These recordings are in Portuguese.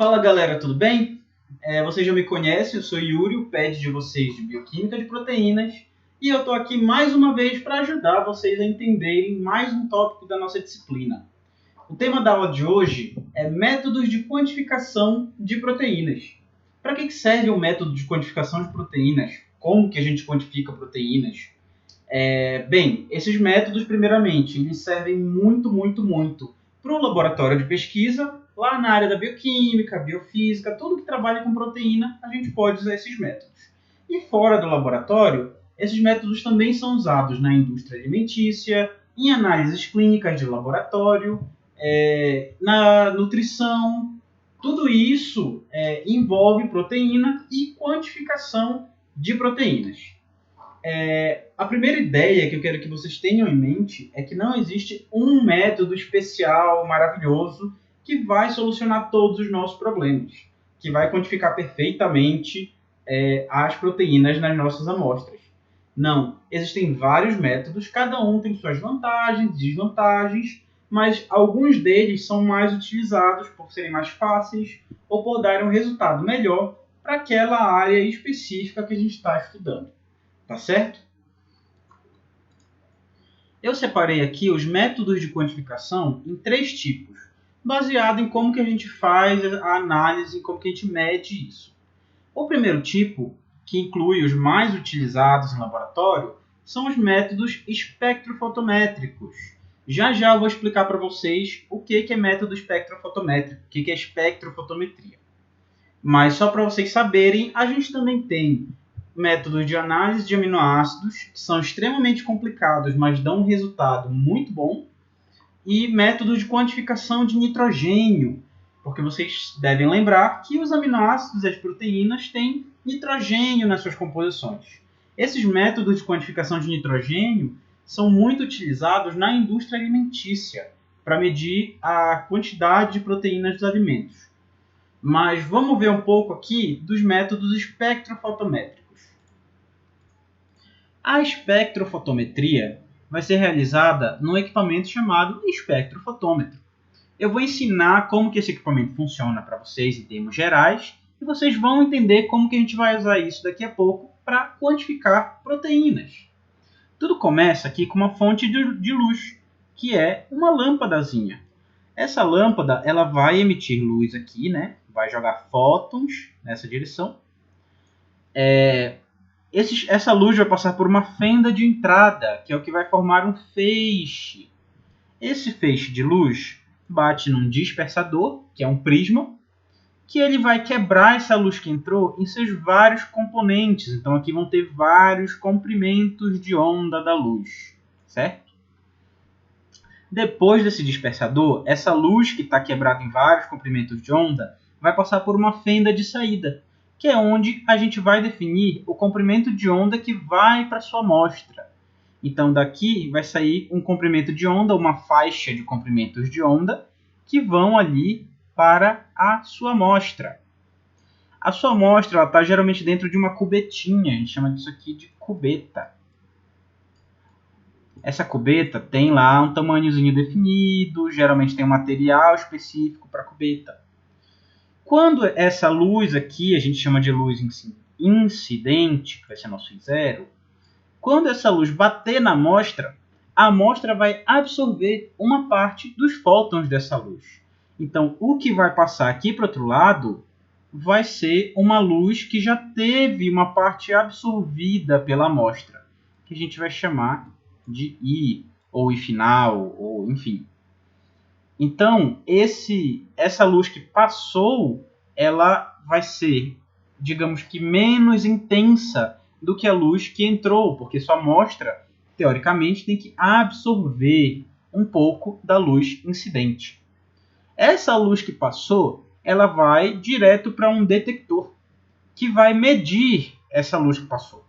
Fala galera, tudo bem? Vocês já me conhecem, eu sou Yuri, o pet de vocês de Bioquímica de Proteínas, e eu estou aqui mais uma vez para ajudar vocês a entenderem mais um tópico da nossa disciplina. O tema da aula de hoje é métodos de quantificação de proteínas. Para que serve o método de quantificação de proteínas? Como que a gente quantifica proteínas? Bem, esses métodos, primeiramente, eles servem muito para o laboratório de pesquisa, lá na área da bioquímica, biofísica, tudo que trabalha com proteína, a gente pode usar esses métodos. E fora do laboratório, esses métodos também são usados na indústria alimentícia, em análises clínicas de laboratório, na nutrição. Tudo isso envolve proteína e quantificação de proteínas. A primeira ideia que eu quero que vocês tenham em mente é que não existe um método especial, maravilhoso, que vai solucionar todos os nossos problemas, que vai quantificar perfeitamente as proteínas nas nossas amostras. Não, existem vários métodos, cada um tem suas vantagens e desvantagens, mas alguns deles são mais utilizados por serem mais fáceis ou por darem um resultado melhor para aquela área específica que a gente está estudando. Tá certo? Eu separei aqui os métodos de quantificação em 3 tipos, baseado em como que a gente faz a análise, como que a gente mede isso. O primeiro tipo, que inclui os mais utilizados em laboratório, são os métodos espectrofotométricos. Já eu vou explicar para vocês o que é método espectrofotométrico, o que é espectrofotometria. Mas só para vocês saberem, a gente também tem métodos de análise de aminoácidos, que são extremamente complicados, mas dão um resultado muito bom, e métodos de quantificação de nitrogênio, porque vocês devem lembrar que os aminoácidos e as proteínas têm nitrogênio nas suas composições. Esses métodos de quantificação de nitrogênio são muito utilizados na indústria alimentícia, para medir a quantidade de proteínas dos alimentos. Mas vamos ver um pouco aqui dos métodos espectrofotométricos. A espectrofotometria vai ser realizada num equipamento chamado espectrofotômetro. Eu vou ensinar como que esse equipamento funciona para vocês em termos gerais e vocês vão entender como que a gente vai usar isso daqui a pouco para quantificar proteínas. Tudo começa aqui com uma fonte de luz, que é uma lâmpadazinha. Essa lâmpada ela vai emitir luz aqui, né? Vai jogar fótons nessa direção. Essa luz vai passar por uma fenda de entrada, que é o que vai formar um feixe. Esse feixe de luz bate num dispersador, que é um prisma, que ele vai quebrar essa luz que entrou em seus vários componentes. Então aqui vão ter vários comprimentos de onda da luz, certo? Depois desse dispersador, essa luz que está quebrada em vários comprimentos de onda vai passar por uma fenda de saída, que é onde a gente vai definir o comprimento de onda que vai para a sua amostra. Então daqui vai sair um comprimento de onda, uma faixa de comprimentos de onda, que vão ali para a sua amostra. A sua amostra está geralmente dentro de uma cubetinha, a gente chama disso aqui de cubeta. Essa cubeta tem lá um tamanhozinho definido, geralmente tem um material específico para a cubeta. Quando essa luz aqui, a gente chama de luz incidente, que vai ser nosso I0, quando essa luz bater na amostra, a amostra vai absorver uma parte dos fótons dessa luz. Então, o que vai passar aqui para o outro lado vai ser uma luz que já teve uma parte absorvida pela amostra, que a gente vai chamar de I, ou I final, ou enfim. Então, essa luz que passou, ela vai ser, digamos que, menos intensa do que a luz que entrou, porque sua amostra, teoricamente, tem que absorver um pouco da luz incidente. Essa luz que passou, ela vai direto para um detector, que vai medir essa luz que passou.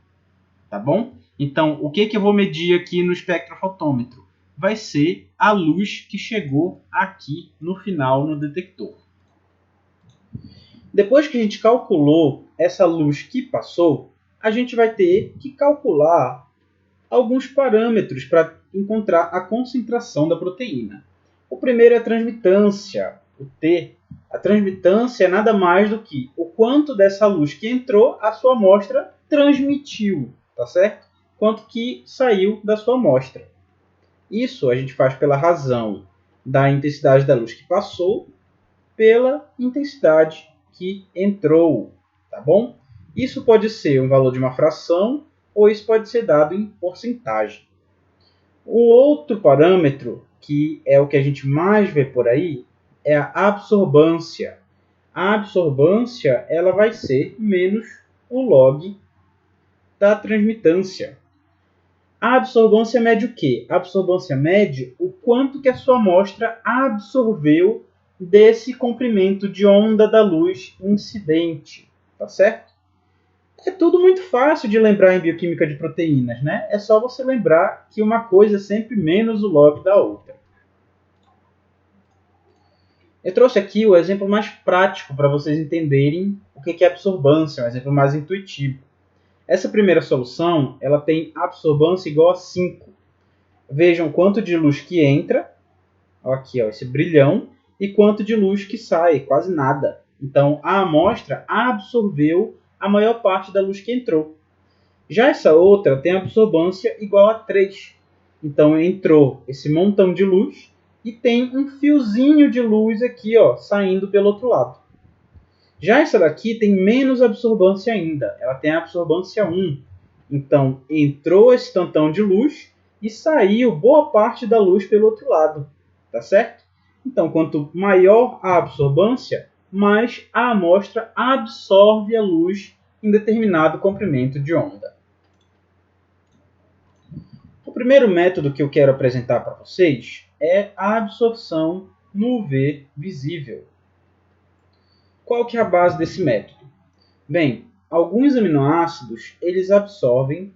Tá bom? Então, o que eu vou medir aqui no espectrofotômetro? Vai ser a luz que chegou aqui no final no detector. Depois que a gente calculou essa luz que passou, a gente vai ter que calcular alguns parâmetros para encontrar a concentração da proteína. O primeiro é a transmitância, o T. A transmitância é nada mais do que o quanto dessa luz que entrou a sua amostra transmitiu, tá certo? Quanto que saiu da sua amostra. Isso a gente faz pela razão da intensidade da luz que passou pela intensidade que entrou, tá bom? Isso pode ser um valor de uma fração ou isso pode ser dado em porcentagem. O outro parâmetro, que é o que a gente mais vê por aí, é a absorbância. A absorbância ela vai ser menos o log da transmitância. A absorbância mede o quê? A absorbância mede o quanto que a sua amostra absorveu desse comprimento de onda da luz incidente, tá certo? É tudo muito fácil de lembrar em bioquímica de proteínas, né? É só você lembrar que uma coisa é sempre menos o log da outra. Eu trouxe aqui o exemplo mais prático para vocês entenderem o que é absorbância, um exemplo mais intuitivo. Essa primeira solução ela tem absorbância igual a 5. Vejam quanto de luz que entra, aqui ó, esse brilhão, e quanto de luz que sai, quase nada. Então a amostra absorveu a maior parte da luz que entrou. Já essa outra tem absorbância igual a 3. Então entrou esse montão de luz e tem um fiozinho de luz aqui, ó, saindo pelo outro lado. Já essa daqui tem menos absorbância ainda. Ela tem a absorbância 1. Então entrou esse tantão de luz e saiu boa parte da luz pelo outro lado. Tá certo? Então quanto maior a absorbância, mais a amostra absorve a luz em determinado comprimento de onda. O primeiro método que eu quero apresentar para vocês é a absorção no UV visível. Qual que é a base desse método? Bem, alguns aminoácidos eles absorvem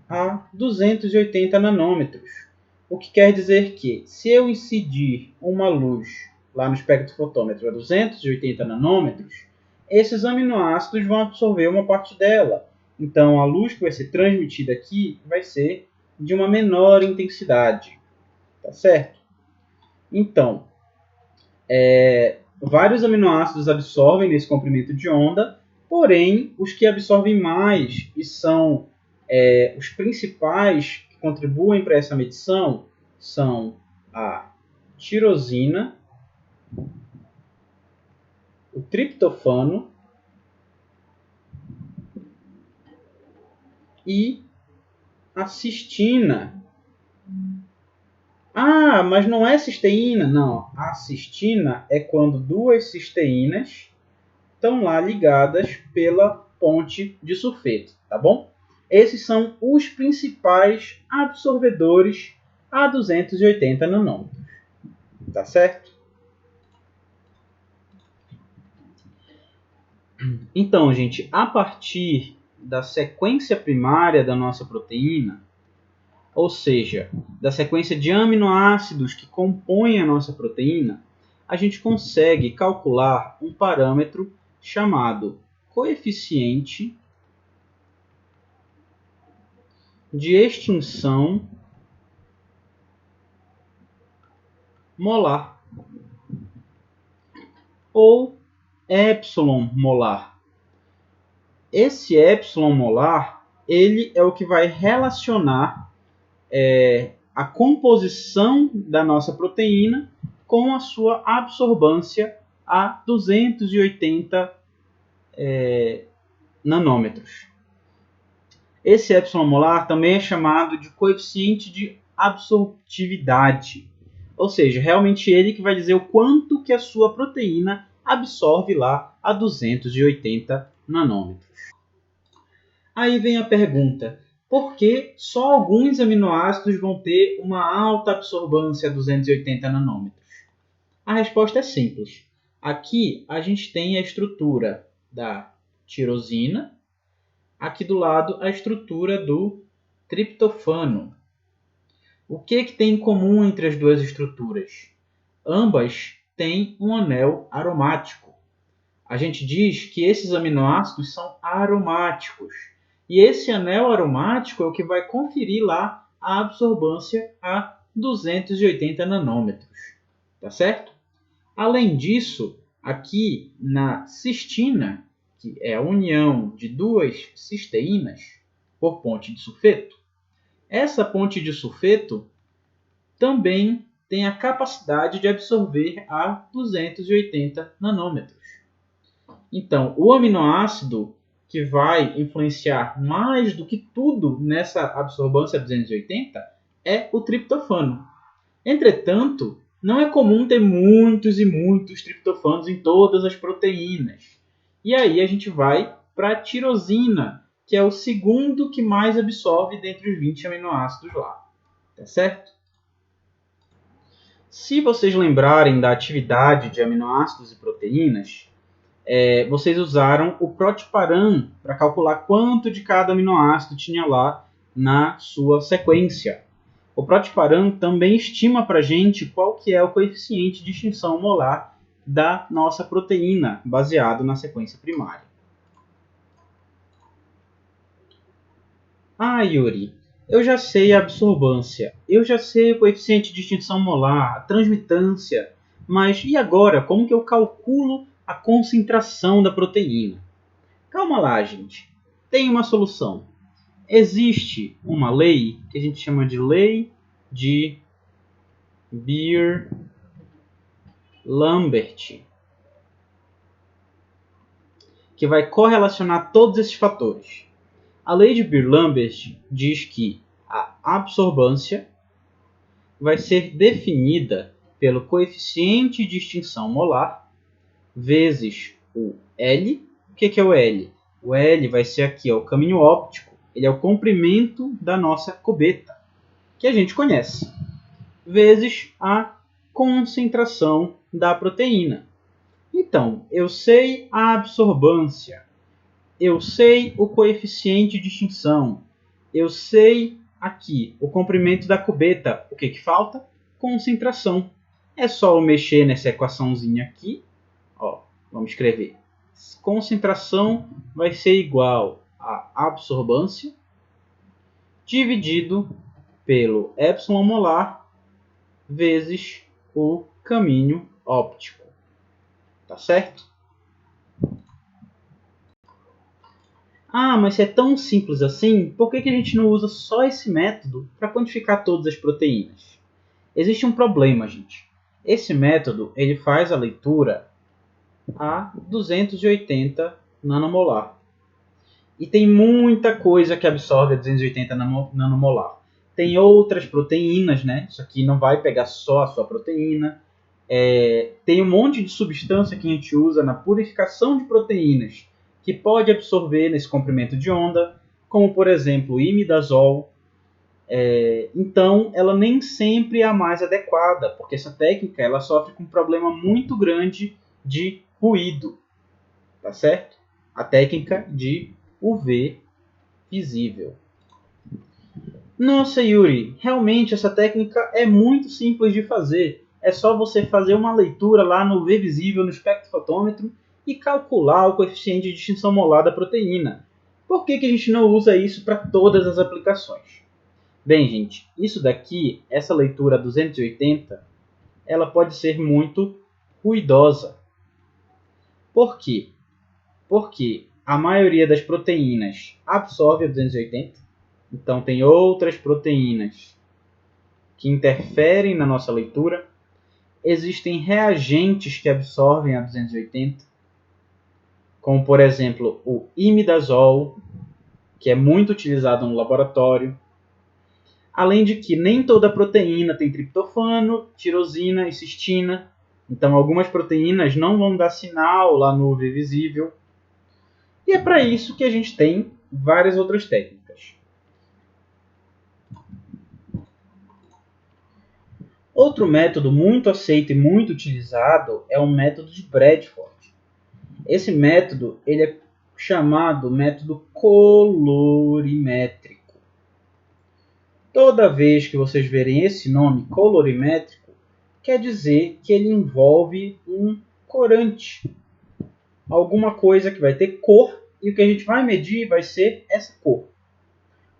a 280 nanômetros, o que quer dizer que se eu incidir uma luz lá no espectrofotômetro a 280 nanômetros, esses aminoácidos vão absorver uma parte dela. Então a luz que vai ser transmitida aqui vai ser de uma menor intensidade, tá certo? Então, vários aminoácidos absorvem nesse comprimento de onda, porém, os que absorvem mais e são os principais que contribuem para essa medição são a tirosina, o triptofano e a cistina. Ah, mas não é cisteína? Não, a cistina é quando duas cisteínas estão lá ligadas pela ponte de sulfeto, tá bom? Esses são os principais absorvedores a 280 nanômetros, tá certo? Então, gente, a partir da sequência primária da nossa proteína, ou seja, da sequência de aminoácidos que compõem a nossa proteína, a gente consegue calcular um parâmetro chamado coeficiente de extinção molar ou epsilon molar. Esse epsilon molar ele é o que vai relacionar a composição da nossa proteína com a sua absorbância a 280 nanômetros. Esse epsilon molar também é chamado de coeficiente de absortividade. Ou seja, realmente ele que vai dizer o quanto que a sua proteína absorve lá a 280 nanômetros. Aí vem a pergunta, por que só alguns aminoácidos vão ter uma alta absorbância a 280 nanômetros? A resposta é simples. Aqui a gente tem a estrutura da tirosina, aqui do lado a estrutura do triptofano. O que tem em comum entre as duas estruturas? Ambas têm um anel aromático. A gente diz que esses aminoácidos são aromáticos. E esse anel aromático é o que vai conferir lá a absorbância a 280 nanômetros. Tá certo? Além disso, aqui na cistina, que é a união de duas cisteínas por ponte de sulfeto, essa ponte de sulfeto também tem a capacidade de absorver a 280 nanômetros. Então, o aminoácido que vai influenciar mais do que tudo nessa absorbância 280 é o triptofano. Entretanto, não é comum ter muitos e muitos triptofanos em todas as proteínas. E aí a gente vai para a tirosina, que é o segundo que mais absorve dentre os 20 aminoácidos lá. Tá certo? Se vocês lembrarem da atividade de aminoácidos e proteínas, vocês usaram o Protiparan para calcular quanto de cada aminoácido tinha lá na sua sequência. O Protiparan também estima para a gente qual que é o coeficiente de extinção molar da nossa proteína, baseado na sequência primária. Ah, Yuri, eu já sei a absorbância, eu já sei o coeficiente de extinção molar, a transmitância, mas e agora? Como que eu calculo a concentração da proteína? Calma lá, gente. Tem uma solução. Existe uma lei que a gente chama de lei de Beer-Lambert, que vai correlacionar todos esses fatores. A lei de Beer-Lambert diz que a absorbância vai ser definida pelo coeficiente de extinção molar vezes o L. O que é o L? O L vai ser aqui o caminho óptico. Ele é o comprimento da nossa cubeta, que a gente conhece, vezes a concentração da proteína. Então, eu sei a absorbância, eu sei o coeficiente de extinção, eu sei aqui o comprimento da cubeta. O que falta? Concentração. É só eu mexer nessa equaçãozinha aqui. Ó, vamos escrever. Concentração vai ser igual a absorbância dividido pelo epsilon molar vezes o caminho óptico. Tá certo? Ah, mas se é tão simples assim, por que a gente não usa só esse método para quantificar todas as proteínas? Existe um problema, gente. Esse método ele faz a leitura a 280 nanomolar. E tem muita coisa que absorve a 280 nanomolar. Tem outras proteínas, né? Isso aqui não vai pegar só a sua proteína. Tem um monte de substância que a gente usa na purificação de proteínas que pode absorver nesse comprimento de onda, como por exemplo o imidazol. Então, ela nem sempre é a mais adequada, porque essa técnica ela sofre com um problema muito grande de ruído, tá certo? A técnica de UV visível. Nossa, Yuri, realmente essa técnica é muito simples de fazer. É só você fazer uma leitura lá no UV visível, no espectrofotômetro, e calcular o coeficiente de extinção molar da proteína. Por que a gente não usa isso para todas as aplicações? Bem, gente, isso daqui, essa leitura 280, ela pode ser muito ruidosa. Por quê? Porque a maioria das proteínas absorve a 280, então tem outras proteínas que interferem na nossa leitura. Existem reagentes que absorvem a 280, como por exemplo o imidazol, que é muito utilizado no laboratório. Além de que nem toda proteína tem triptofano, tirosina e cistina. Então algumas proteínas não vão dar sinal lá no UV visível. E é para isso que a gente tem várias outras técnicas. Outro método muito aceito e muito utilizado é o método de Bradford. Esse método ele é chamado método colorimétrico. Toda vez que vocês verem esse nome colorimétrico, quer dizer que ele envolve um corante. Alguma coisa que vai ter cor, e o que a gente vai medir vai ser essa cor.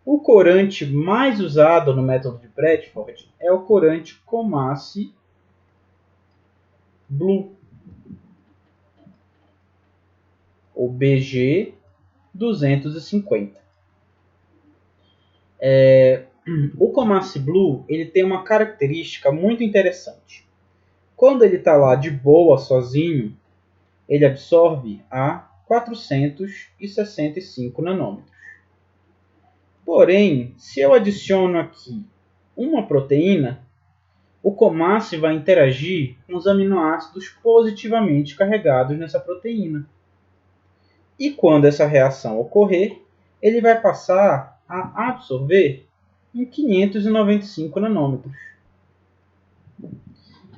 O corante mais usado no método de Bradford é o corante Comasse Blue. ou BG 250. O Commast Blue ele tem uma característica muito interessante. Quando ele está lá de boa, sozinho, ele absorve a 465 nanômetros. Porém, se eu adiciono aqui uma proteína, o Commast vai interagir com os aminoácidos positivamente carregados nessa proteína. E quando essa reação ocorrer, ele vai passar a absorver em 595 nanômetros.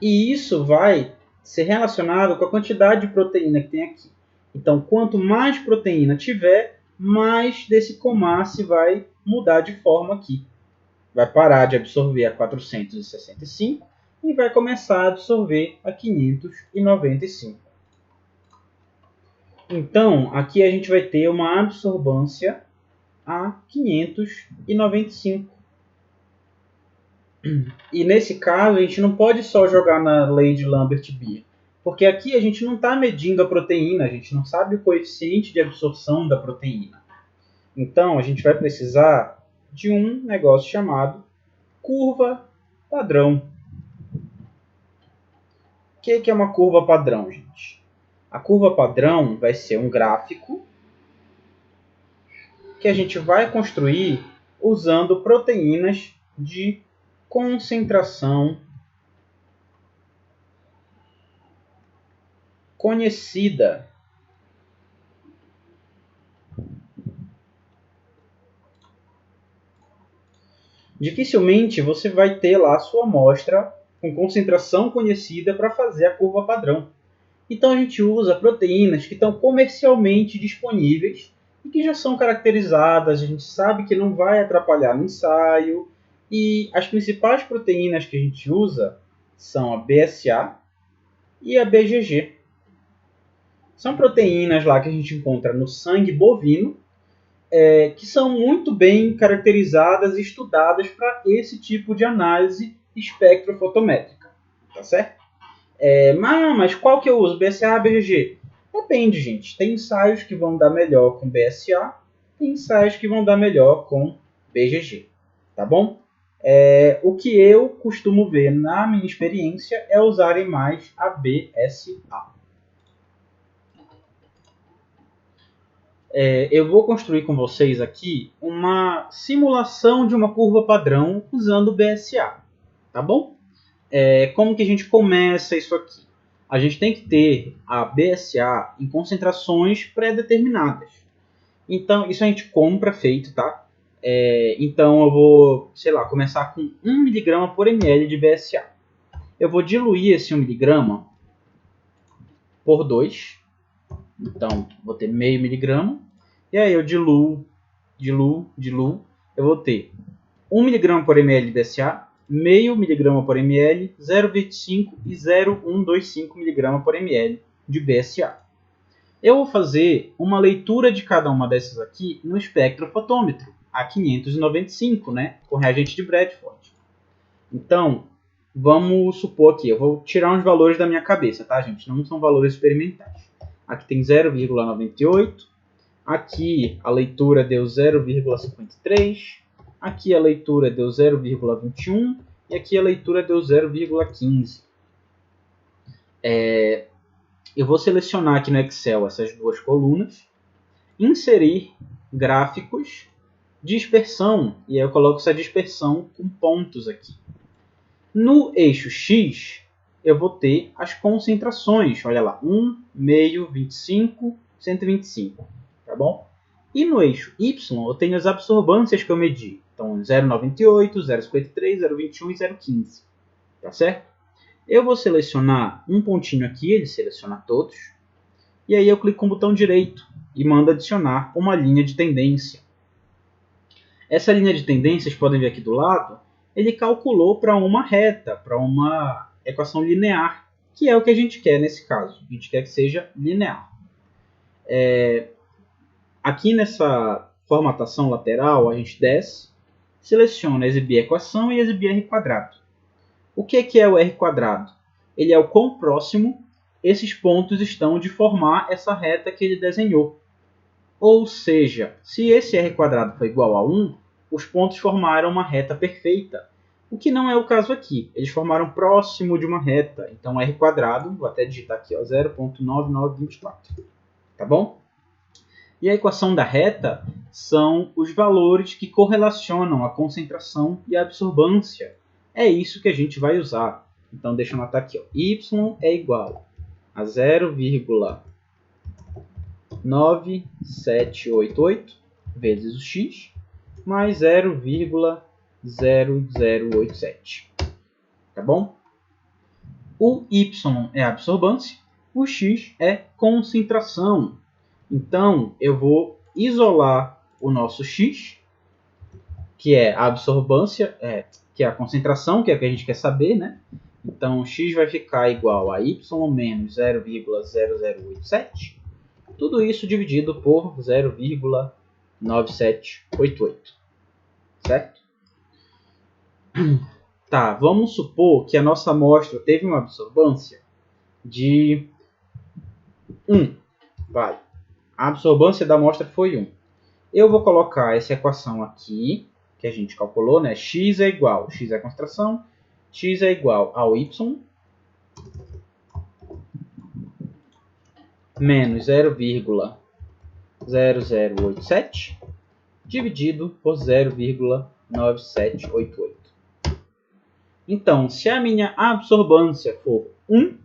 E isso vai ser relacionado com a quantidade de proteína que tem aqui. Então, quanto mais proteína tiver, mais desse Commast vai mudar de forma aqui. Vai parar de absorver a 465 e vai começar a absorver a 595. Então, aqui a gente vai ter uma absorbância a 595. E nesse caso, a gente não pode só jogar na lei de Lambert-Beer, porque aqui a gente não está medindo a proteína, a gente não sabe o coeficiente de absorção da proteína. Então, a gente vai precisar de um negócio chamado curva padrão. O que é uma curva padrão, gente? A curva padrão vai ser um gráfico que a gente vai construir usando proteínas de concentração conhecida. Dificilmente você vai ter lá a sua amostra com concentração conhecida para fazer a curva padrão. Então a gente usa proteínas que estão comercialmente disponíveis e que já são caracterizadas, a gente sabe que não vai atrapalhar no ensaio. E as principais proteínas que a gente usa são a BSA e a BGG. São proteínas lá que a gente encontra no sangue bovino, que são muito bem caracterizadas e estudadas para esse tipo de análise espectrofotométrica. Tá certo? Mas qual que eu uso? BSA ou BGG? Depende, gente. Tem ensaios que vão dar melhor com BSA, tem ensaios que vão dar melhor com BGG. Tá bom? O que eu costumo ver na minha experiência é usarem mais a BSA. Eu vou construir com vocês aqui uma simulação de uma curva padrão usando o BSA. Tá bom? Como que a gente começa isso aqui? A gente tem que ter a BSA em concentrações pré-determinadas. Então, isso a gente compra feito, tá? Então, eu vou, começar com 1 mg por ml de BSA. Eu vou diluir esse 1 mg por 2. Então, vou ter meio miligrama. E aí eu diluo. Eu vou ter 1 mg por ml de BSA, meio miligrama por ml, 0,25 e 0,125 mg por ml de BSA. Eu vou fazer uma leitura de cada uma dessas aqui no espectrofotômetro, a 595, né, com reagente de Bradford. Então, vamos supor aqui, eu vou tirar uns valores da minha cabeça, tá, gente? Não são valores experimentais. Aqui tem 0,98, aqui a leitura deu 0,53, aqui a leitura deu 0,21 e aqui a leitura deu 0,15. Eu vou selecionar aqui no Excel essas duas colunas, inserir gráficos, dispersão, e aí eu coloco essa dispersão com pontos aqui. No eixo X, eu vou ter as concentrações, olha lá, 1, meio, 25, 125, tá bom? E no eixo Y, eu tenho as absorbâncias que eu medi, então 0,98, 0,53, 0,21 e 0,15, tá certo? Eu vou selecionar um pontinho aqui, ele seleciona todos, e aí eu clico com o botão direito e mando adicionar uma linha de tendência. Essa linha de tendência, vocês podem ver aqui do lado, ele calculou para uma reta, para uma equação linear, que é o que a gente quer nesse caso. A gente quer que seja linear. Aqui nessa formatação lateral, a gente desce, seleciona exibir equação e exibir R². O que é o R²? Ele é o quão próximo esses pontos estão de formar essa reta que ele desenhou. Ou seja, se esse r² for igual a 1, os pontos formaram uma reta perfeita. O que não é o caso aqui. Eles formaram próximo de uma reta. Então, r², vou até digitar aqui, 0,9924. Tá bom? E a equação da reta são os valores que correlacionam a concentração e a absorbância. É isso que a gente vai usar. Então, deixa eu anotar aqui. Y é igual a 0,9788 vezes o x mais 0,0087. Tá bom? O y é a absorbância, o x é concentração. Então, eu vou isolar o nosso x, que é a absorbância, que é a concentração, que é o que a gente quer saber, né? Então, x vai ficar igual a y menos 0,0087. Tudo isso dividido por 0,9788. Certo? Tá, vamos supor que a nossa amostra teve uma absorbância de 1. Vale. A absorbância da amostra foi 1. Eu vou colocar essa equação aqui, que a gente calculou, né? X é igual, x é a concentração, x é igual ao y menos 0,0087 dividido por 0,9788. Então, se a minha absorbância for 1,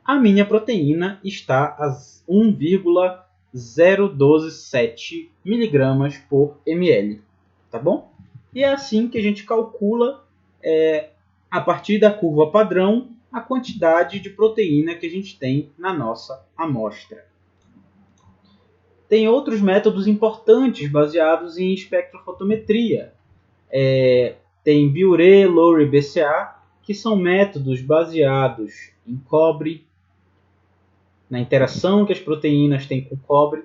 a minha proteína está a 1,0127 mg por ml. Tá bom? E é assim que a gente calcula, a partir da curva padrão, a quantidade de proteína que a gente tem na nossa amostra. Tem outros métodos importantes baseados em espectrofotometria. Tem Biuret, Lowry e BCA, que são métodos baseados em cobre, na interação que as proteínas têm com cobre.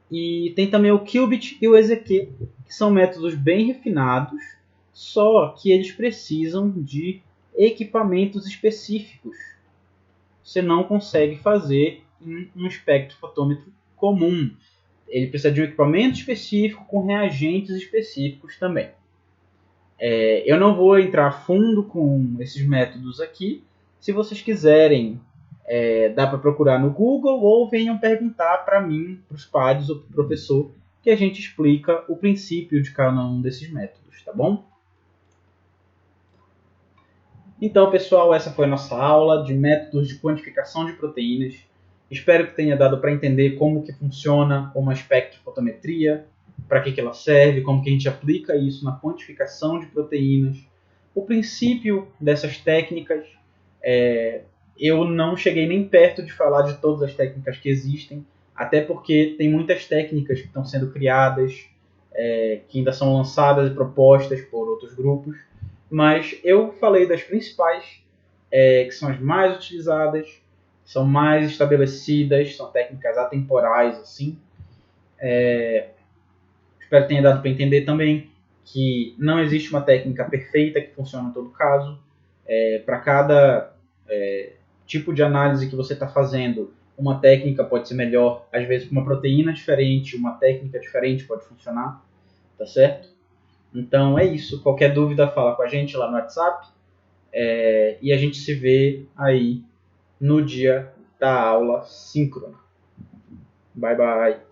E tem também o Qubit e o EZQ, que são métodos bem refinados, só que eles precisam de equipamentos específicos. Você não consegue fazer em um espectrofotômetro comum. Ele precisa de um equipamento específico com reagentes específicos também. Eu não vou entrar a fundo com esses métodos aqui. Se vocês quiserem, dá para procurar no Google ou venham perguntar para mim, para os pares ou para o professor, que a gente explica o princípio de cada um desses métodos, tá bom? Então, pessoal, essa foi a nossa aula de métodos de quantificação de proteínas. Espero que tenha dado para entender como que funciona uma espectrofotometria, para que ela serve, como que a gente aplica isso na quantificação de proteínas. O princípio dessas técnicas, eu não cheguei nem perto de falar de todas as técnicas que existem, até porque tem muitas técnicas que estão sendo criadas, que ainda são lançadas e propostas por outros grupos, mas eu falei das principais, que são as mais utilizadas, são mais estabelecidas, são técnicas atemporais, assim. Espero que tenha dado para entender também que não existe uma técnica perfeita que funciona em todo caso. Para cada tipo de análise que você está fazendo, uma técnica pode ser melhor. Às vezes, com uma proteína diferente, uma técnica diferente pode funcionar. Tá certo? Então, é isso. Qualquer dúvida, fala com a gente lá no WhatsApp. E a gente se vê aí no dia da aula síncrona. Bye, bye.